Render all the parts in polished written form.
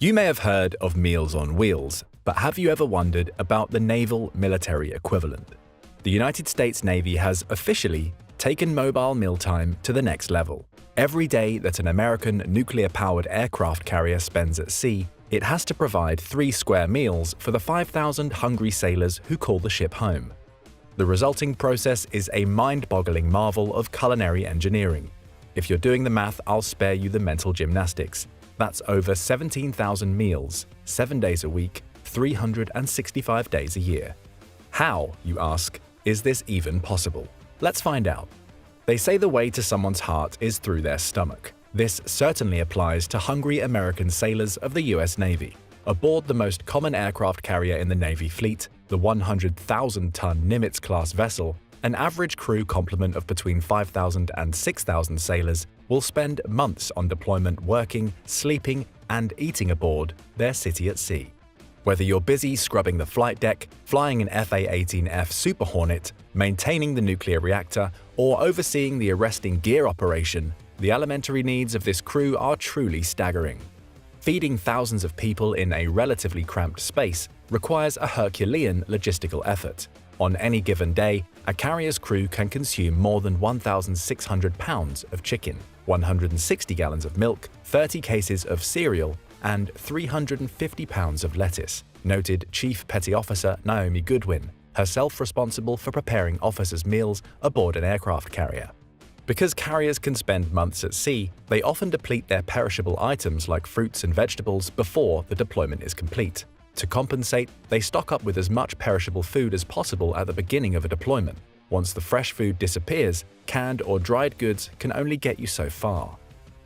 You may have heard of Meals on Wheels, but have you ever wondered about the naval military equivalent? The United States Navy has officially taken mobile mealtime to the next level. Every day that an American nuclear-powered aircraft carrier spends at sea, it has to provide 3 square meals for the 5,000 hungry sailors who call the ship home. The resulting process is a mind-boggling marvel of culinary engineering. If you're doing the math, I'll spare you the mental gymnastics. That's over 17,000 meals, 7 days a week, 365 days a year. How, you ask, is this even possible? Let's find out. They say the way to someone's heart is through their stomach. This certainly applies to hungry American sailors of the US Navy. Aboard the most common aircraft carrier in the Navy fleet, the 100,000-ton Nimitz-class vessel, an average crew complement of between 5,000 and 6,000 sailors will spend months on deployment working, sleeping, and eating aboard their city at sea. Whether you're busy scrubbing the flight deck, flying an F/A-18F Super Hornet, maintaining the nuclear reactor, or overseeing the arresting gear operation, the elementary needs of this crew are truly staggering. Feeding thousands of people in a relatively cramped space requires a Herculean logistical effort. On any given day, a carrier's crew can consume more than 1,600 pounds of chicken, 160 gallons of milk, 30 cases of cereal, and 350 pounds of lettuce, noted Chief Petty Officer Naomi Goodwin, herself responsible for preparing officers' meals aboard an aircraft carrier. Because carriers can spend months at sea, they often deplete their perishable items like fruits and vegetables before the deployment is complete. To compensate, they stock up with as much perishable food as possible at the beginning of a deployment. Once the fresh food disappears, canned or dried goods can only get you so far.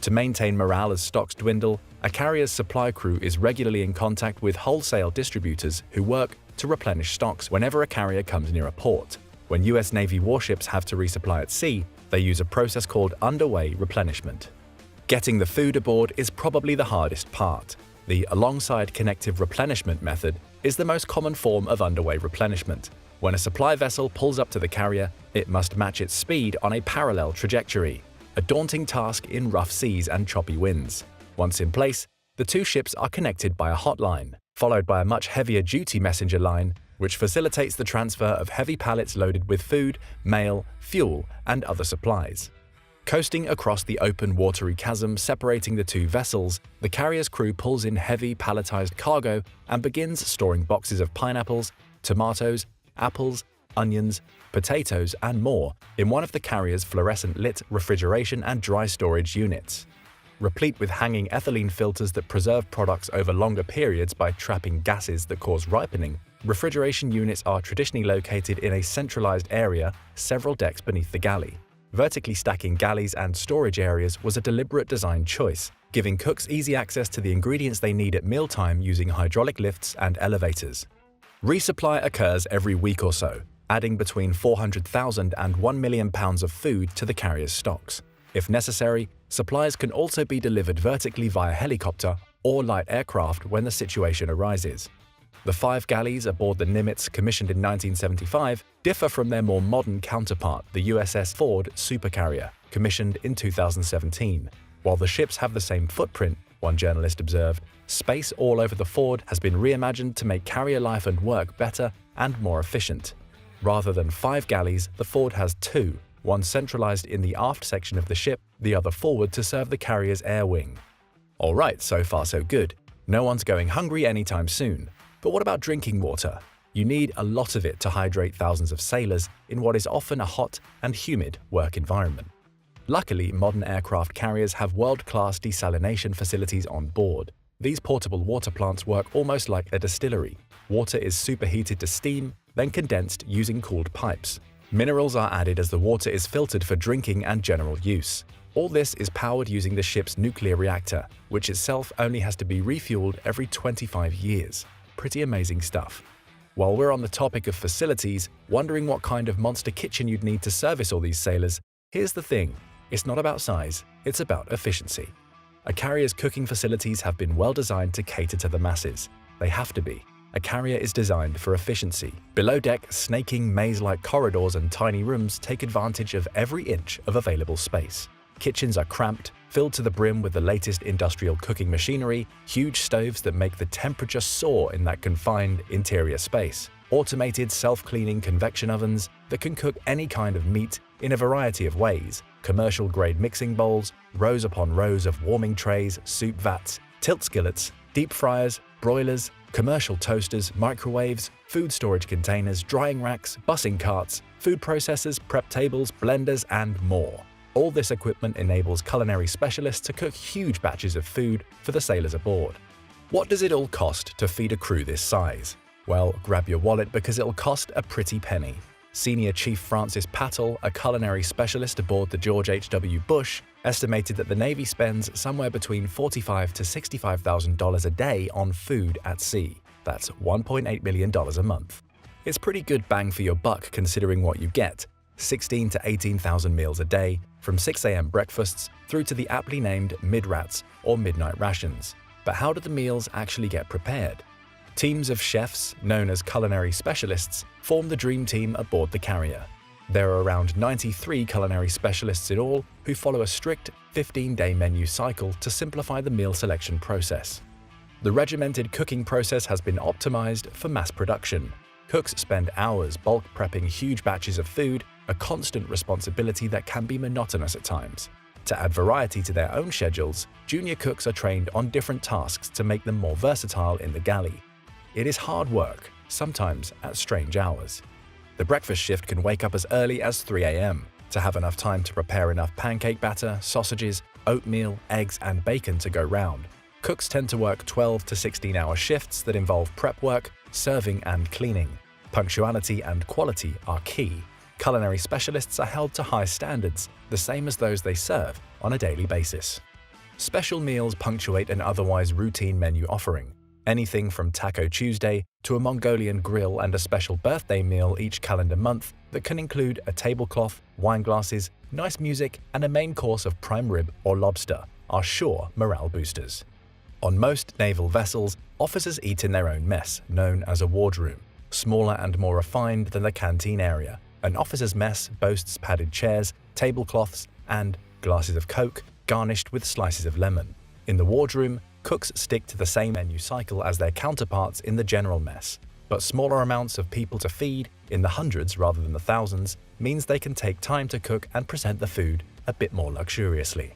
To maintain morale as stocks dwindle, a carrier's supply crew is regularly in contact with wholesale distributors who work to replenish stocks whenever a carrier comes near a port. When US Navy warships have to resupply at sea, they use a process called underway replenishment. Getting the food aboard is probably the hardest part. The alongside connective replenishment method is the most common form of underway replenishment. When a supply vessel pulls up to the carrier, it must match its speed on a parallel trajectory, a daunting task in rough seas and choppy winds. Once in place, the two ships are connected by a hotline, followed by a much heavier duty messenger line, which facilitates the transfer of heavy pallets loaded with food, mail, fuel, and other supplies. Coasting across the open watery chasm separating the two vessels, the carrier's crew pulls in heavy palletized cargo and begins storing boxes of pineapples, tomatoes, apples, onions, potatoes, and more in one of the carrier's fluorescent-lit refrigeration and dry storage units. Replete with hanging ethylene filters that preserve products over longer periods by trapping gases that cause ripening, refrigeration units are traditionally located in a centralized area several decks beneath the galley. Vertically stacking galleys and storage areas was a deliberate design choice, giving cooks easy access to the ingredients they need at mealtime using hydraulic lifts and elevators. Resupply occurs every week or so, adding between 400,000 and 1 million pounds of food to the carrier's stocks. If necessary, supplies can also be delivered vertically via helicopter or light aircraft when the situation arises. The 5 galleys aboard the Nimitz, commissioned in 1975, differ from their more modern counterpart, the USS Ford supercarrier, commissioned in 2017. While the ships have the same footprint, one journalist observed, space all over the Ford has been reimagined to make carrier life and work better and more efficient. Rather than 5 galleys, the Ford has 2, one centralized in the aft section of the ship, the other forward to serve the carrier's air wing. Alright, so far so good. No one's going hungry anytime soon. But what about drinking water? You need a lot of it to hydrate thousands of sailors in what is often a hot and humid work environment. Luckily, modern aircraft carriers have world-class desalination facilities on board. These portable water plants work almost like a distillery. Water is superheated to steam, then condensed using cooled pipes. Minerals are added as the water is filtered for drinking and general use. All this is powered using the ship's nuclear reactor, which itself only has to be refueled every 25 years. Pretty amazing stuff. While we're on the topic of facilities, wondering what kind of monster kitchen you'd need to service all these sailors, here's the thing. It's not about size, it's about efficiency. A carrier's cooking facilities have been well designed to cater to the masses. They have to be. A carrier is designed for efficiency. Below deck, snaking maze-like corridors and tiny rooms take advantage of every inch of available space. Kitchens are cramped, filled to the brim with the latest industrial cooking machinery, huge stoves that make the temperature soar in that confined interior space, automated self-cleaning convection ovens that can cook any kind of meat in a variety of ways, commercial-grade mixing bowls, rows upon rows of warming trays, soup vats, tilt skillets, deep fryers, broilers, commercial toasters, microwaves, food storage containers, drying racks, bussing carts, food processors, prep tables, blenders, and more. All this equipment enables culinary specialists to cook huge batches of food for the sailors aboard. What does it all cost to feed a crew this size? Well, grab your wallet because it'll cost a pretty penny. Senior Chief Francis Pattle, a culinary specialist aboard the George H.W. Bush, estimated that the Navy spends somewhere between $45,000 to $65,000 a day on food at sea. That's $1.8 million a month. It's pretty good bang for your buck considering what you get: 16,000 to 18,000 meals a day, from 6 a.m. breakfasts through to the aptly named mid-rats or midnight rations. But how do the meals actually get prepared? Teams of chefs, known as culinary specialists, form the dream team aboard the carrier. There are around 93 culinary specialists in all who follow a strict 15-day menu cycle to simplify the meal selection process. The regimented cooking process has been optimized for mass production. Cooks spend hours bulk prepping huge batches of food, a constant responsibility that can be monotonous at times. To add variety to their own schedules, junior cooks are trained on different tasks to make them more versatile in the galley. It is hard work, sometimes at strange hours. The breakfast shift can wake up as early as 3 a.m. to have enough time to prepare enough pancake batter, sausages, oatmeal, eggs, and bacon to go round. Cooks tend to work 12 to 16-hour shifts that involve prep work, serving, and cleaning. Punctuality and quality are key. Culinary specialists are held to high standards, the same as those they serve on a daily basis. Special meals punctuate an otherwise routine menu offering. Anything from Taco Tuesday to a Mongolian grill and a special birthday meal each calendar month that can include a tablecloth, wine glasses, nice music, and a main course of prime rib or lobster are sure morale boosters. On most naval vessels, officers eat in their own mess, known as a wardroom. Smaller and more refined than the canteen area, an officer's mess boasts padded chairs, tablecloths, and glasses of Coke garnished with slices of lemon. In the wardroom, cooks stick to the same menu cycle as their counterparts in the general mess, but smaller amounts of people to feed, in the hundreds rather than the thousands, means they can take time to cook and present the food a bit more luxuriously.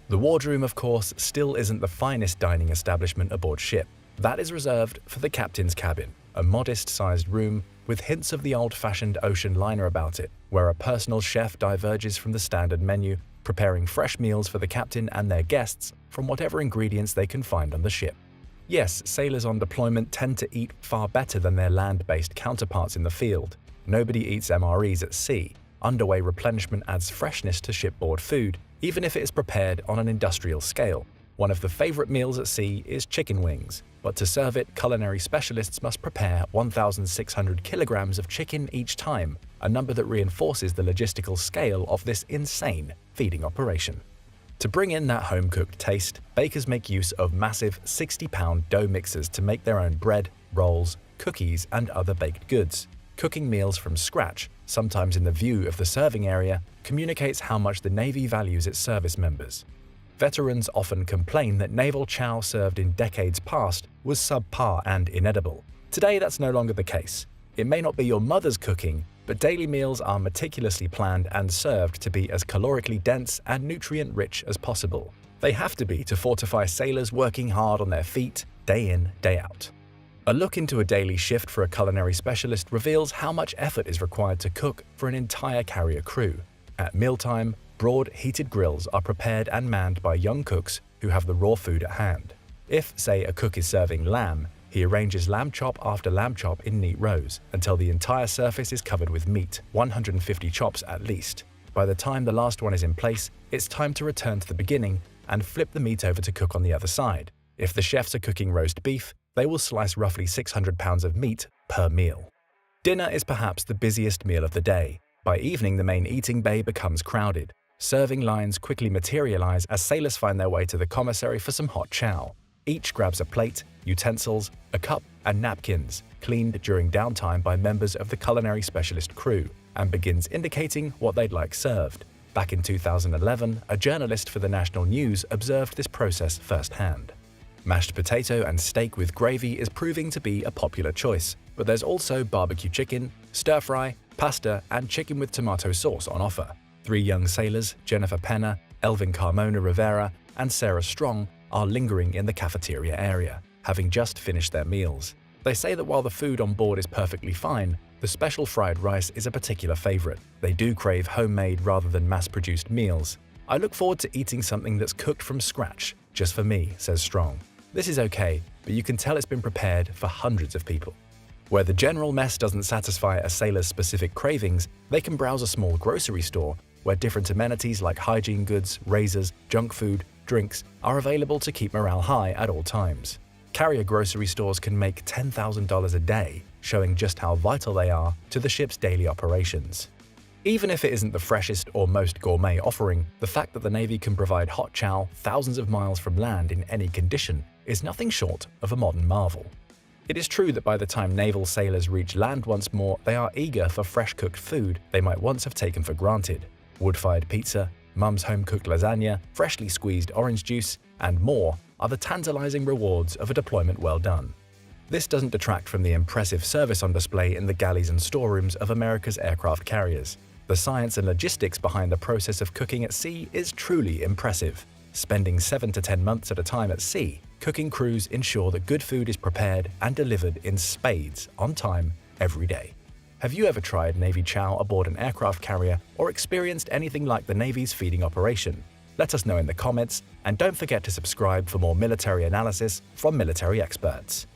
The wardroom, of course, still isn't the finest dining establishment aboard ship. That is reserved for the captain's cabin, a modest-sized room with hints of the old-fashioned ocean liner about it, where a personal chef diverges from the standard menu, preparing fresh meals for the captain and their guests from whatever ingredients they can find on the ship. Yes, sailors on deployment tend to eat far better than their land-based counterparts in the field. Nobody eats MREs at sea. Underway replenishment adds freshness to shipboard food, even if it is prepared on an industrial scale. One of the favorite meals at sea is chicken wings, but to serve it, culinary specialists must prepare 1,600 kilograms of chicken each time, a number that reinforces the logistical scale of this insane feeding operation. To bring in that home-cooked taste, bakers make use of massive 60-pound dough mixers to make their own bread, rolls, cookies, and other baked goods. Cooking meals from scratch, sometimes in the view of the serving area, communicates how much the Navy values its service members. Veterans often complain that naval chow served in decades past was subpar and inedible. Today, that's no longer the case. It may not be your mother's cooking, but daily meals are meticulously planned and served to be as calorically dense and nutrient-rich as possible. They have to be to fortify sailors working hard on their feet, day in, day out. A look into a daily shift for a culinary specialist reveals how much effort is required to cook for an entire carrier crew. At mealtime, broad, heated grills are prepared and manned by young cooks who have the raw food at hand. If, say, a cook is serving lamb, he arranges lamb chop after lamb chop in neat rows until the entire surface is covered with meat, 150 chops at least. By the time the last one is in place, it's time to return to the beginning and flip the meat over to cook on the other side. If the chefs are cooking roast beef, they will slice roughly 600 pounds of meat per meal. Dinner is perhaps the busiest meal of the day. By evening, the main eating bay becomes crowded. Serving lines quickly materialize as sailors find their way to the commissary for some hot chow. Each grabs a plate, utensils, a cup, and napkins, cleaned during downtime by members of the culinary specialist crew, and begins indicating what they'd like served. Back in 2011, a journalist for the National News observed this process firsthand. Mashed potato and steak with gravy is proving to be a popular choice, but there's also barbecue chicken, stir-fry, pasta, and chicken with tomato sauce on offer. 3 young sailors, Jennifer Penna, Elvin Carmona Rivera, and Sarah Strong, are lingering in the cafeteria area, having just finished their meals. They say that while the food on board is perfectly fine, the special fried rice is a particular favorite. They do crave homemade rather than mass-produced meals. "I look forward to eating something that's cooked from scratch, just for me," says Strong. This is okay, but you can tell it's been prepared for hundreds of people. Where the general mess doesn't satisfy a sailor's specific cravings, they can browse a small grocery store where different amenities like hygiene goods, razors, junk food, drinks are available to keep morale high at all times. Carrier grocery stores can make $10,000 a day, showing just how vital they are to the ship's daily operations. Even if it isn't the freshest or most gourmet offering, the fact that the Navy can provide hot chow thousands of miles from land in any condition is nothing short of a modern marvel. It is true that by the time naval sailors reach land once more, they are eager for fresh-cooked food they might once have taken for granted. Wood-fired pizza, mum's home-cooked lasagna, freshly squeezed orange juice, and more are the tantalizing rewards of a deployment well done. This doesn't detract from the impressive service on display in the galleys and storerooms of America's aircraft carriers. The science and logistics behind the process of cooking at sea is truly impressive. Spending 7 to 10 months at a time at sea, cooking crews ensure that good food is prepared and delivered in spades on time every day. Have you ever tried Navy chow aboard an aircraft carrier or experienced anything like the Navy's feeding operation? Let us know in the comments, and don't forget to subscribe for more military analysis from military experts.